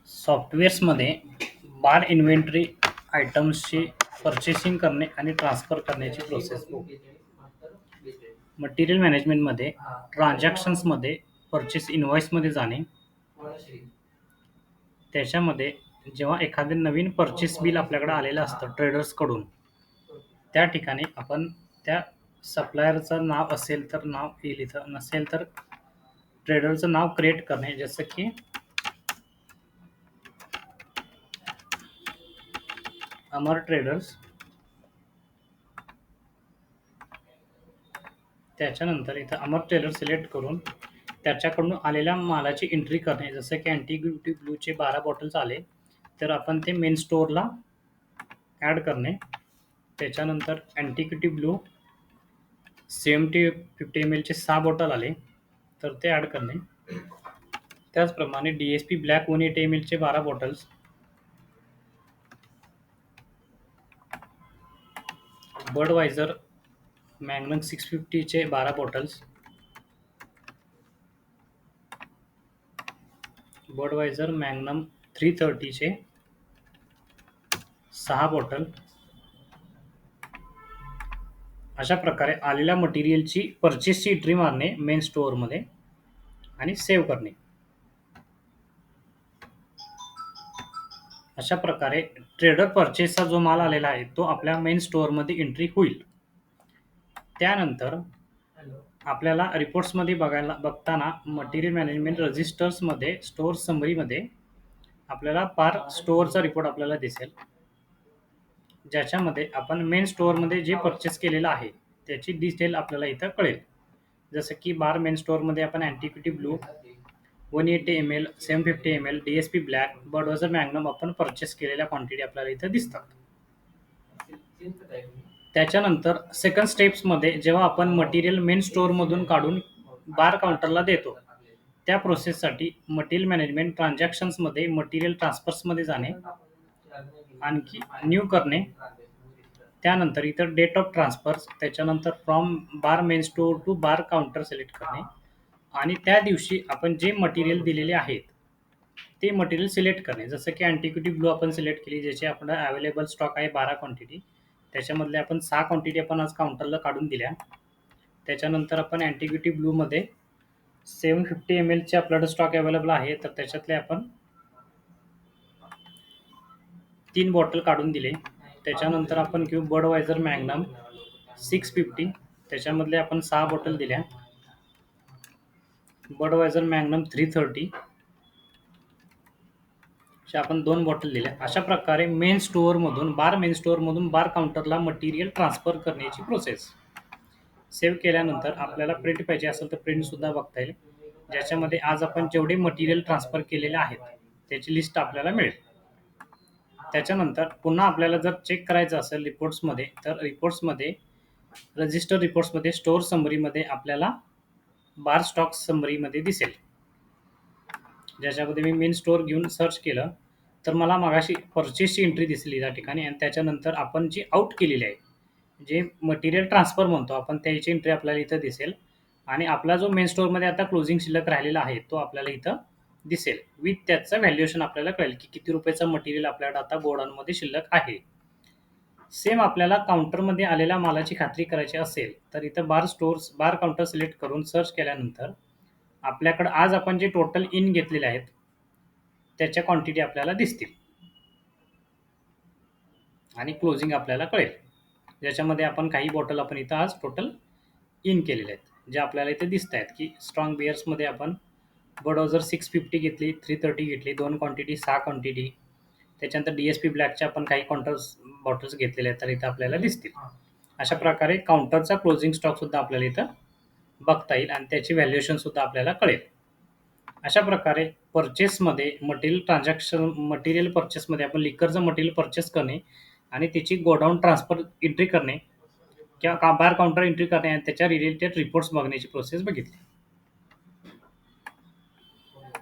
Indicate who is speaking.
Speaker 1: सॉफ्टवेअर्समध्ये बार inventory आयटम्सची purchasing करणे आणि transfer करण्याची प्रोसेस बघू. मटेरियल मॅनेजमेंटमध्ये ट्रान्झॅक्शन्समध्ये पर्चेस इनव्हॉइसमध्ये जाणे, त्याच्यामध्ये जेव्हा एखादे नवीन पर्चेस बिल आपल्याकडे आलेलं असतं ट्रेडर्सकडून, त्या ठिकाणी आपण त्या सप्लायरचं नाव असेल तर नाव येईल इथं, नसेल तर ट्रेडरचं नाव क्रिएट करणे, जसं की अमर ट्रेडर्स. त्याच्यानंतर इथं अमर ट्रेडर सिलेक्ट करून त्याच्याकडून आलेल्या मालाची एंट्री करणे, जसं की अँटिग्युटी ब्लूचे 12 बॉटल्स आले तर आपण ते मेन स्टोअरला ॲड करणे. त्याच्यानंतर अँटिग्युटी ब्लू 50 ml चे 6 बॉटल आले तर ते ॲड करणे. त्याचप्रमाणे DSP ब्लॅक 180 ml चे 12 बॉटल्स, बडवायझर मॅग्नम 650 चे 12 बॉटल्स, बडवायझर मॅग्नम 330 चे 6 बॉटल. अशा प्रकारे आलेल्या मटेरियलची पर्चेसची एंट्री मारणे मेन स्टोअरमध्ये आणि सेव्ह करणे. अशा प्रकारे ट्रेडर पर्चेसचा जो माल आलेला आहे तो आपल्या मेन स्टोअरमध्ये एंट्री होईल. त्यानंतर आपल्याला रिपोर्ट्समध्ये बघताना मटेरियल मॅनेजमेंट रजिस्टर्समध्ये स्टोअर समरीमध्ये आपल्याला पार स्टोअरचा रिपोर्ट आपल्याला दिसेल, ज्याच्यामध्ये आपण मेन स्टोअरमध्ये जे परचेस केलेलं आहे त्याची डिटेल आपल्याला इथं कळेल. जसं की बार मेन स्टोअरमध्ये आपण Antiquity Blue 180 ml 750 ml DSP Black Budweiser Magnum आपण परचेस केलेल्या क्वांटिटी आपल्याला इथं दिसतात. त्याच्यानंतर सेकंड स्टेप्समध्ये जेव्हा आपण मटेरियल मेन स्टोअरमधून काढून बार काउंटरला देतो, त्या प्रोसेससाठी मटेरियल मॅनेजमेंट ट्रान्झॅक्शन्समध्ये मटेरियल ट्रान्सफर्समध्ये जाणे, आणखी न्यू करणे. त्यानंतर इथं डेट ऑफ ट्रान्सफर, त्याच्यानंतर from bar main store to bar counter select करणे आणि त्या दिवशी आपण जे मटेरियल दिलेले आहेत ते मटेरियल सिलेक्ट करणे. जसं की अँटिग्युटी ब्लू आपण सिलेक्ट केली, ज्याची आपला अवेलेबल स्टॉक आहे 12 क्वांटिटी, त्याच्यामधले आपण 6 क्वांटिटी आपण आज काउंटरला काढून दिल्या. त्याच्यानंतर आपण अँटिग्युटी ब्लूमध्ये 750 ml चे आपल्याकडे स्टॉक अवेलेबल आहे तर त्याच्यातले आपण 3 बॉटल काढून दिले. त्याच्यानंतर आपण घेऊ बडवायझर मॅग्नम 650, त्याच्यामधले आपण 6 बॉटल दिल्या. बडवायझर मॅग्नम 330 च्या आपण 2 बॉटल दिल्या. अशा प्रकारे मेन स्टोअरमधून बार काउंटरला मटेरियल ट्रान्सफर करण्याची प्रोसेस. सेव्ह केल्यानंतर आपल्याला प्रिंट पाहिजे असेल तर प्रिंटसुद्धा बघता येईल, ज्याच्यामध्ये आज आपण जेवढे मटेरियल ट्रान्सफर केलेले आहेत त्याची लिस्ट आपल्याला मिळेल. त्याच्यानंतर पुन्हा आपल्याला जर चेक करायचं असेल रिपोर्ट्समध्ये, तर रिपोर्ट्समध्ये रजिस्टर रिपोर्ट्समध्ये स्टोअर समरीमध्ये आपल्याला बार स्टॉक समरीमध्ये दिसेल, ज्याच्यामध्ये मी मेन स्टोअर घेऊन सर्च केलं तर मला मागाशी परचेसची एंट्री दिसली त्या ठिकाणी, आणि त्याच्यानंतर आपण जी आउट केलेली आहे, जे मटेरियल ट्रान्सफर म्हणतो आपण, त्याची एंट्री आपल्याला इथं दिसेल. आणि आपला जो मेन स्टोअरमध्ये आता क्लोजिंग शिल्लक राहिलेला आहे तो आपल्याला इथं दिसेल. विथ त्याचं व्हॅल्युएशन आपल्याला कळेल की किती रुपयाचं मटेरियल आपल्याकडे आता गोडाऊनमध्ये शिल्लक आहे. सेम आपल्याला काउंटरमध्ये आलेल्या मालाची खात्री करायची असेल तर इथं बार काउंटर सिलेक्ट करून सर्च केल्यानंतर आपल्याकडे आज आपण जे टोटल इन घेतलेले आहेत त्याच्या क्वांटिटी आपल्याला दिसतील आणि क्लोजिंग आपल्याला कळेल, ज्याच्यामध्ये आपण काही बॉटल आपण इथं आज टोटल इन केलेले आहेत, जे आपल्याला इथे दिसत आहेत की स्ट्रॉंग बिअर्समध्ये आपण बडवायझर 650 घेतली, 330 घेतली, 2 क्वांटिटी 6 क्वांटिटी. त्याच्यानंतर DSP ब्लॅकच्या आपण काही बॉटल्स घेतलेले आहेत तर इथं आपल्याला दिसतील. अशा प्रकारे काउंटरचा क्लोजिंग स्टॉकसुद्धा आपल्याला इथं बघता येईल आणि त्याची व्हॅल्युएशनसुद्धा आपल्याला कळेल. अशा प्रकारे पर्चेसमध्ये मटेरियल पर्चेसमध्ये आपण लिकरचं मटेरियल पर्चेस करणे आणि त्याची गोडाऊन ट्रान्सफर एंट्री करणे किंवा बार काउंटर एंट्री करणे आणि त्याच्या रिलेटेड रिपोर्ट्स बघण्याची प्रोसेस बघितली.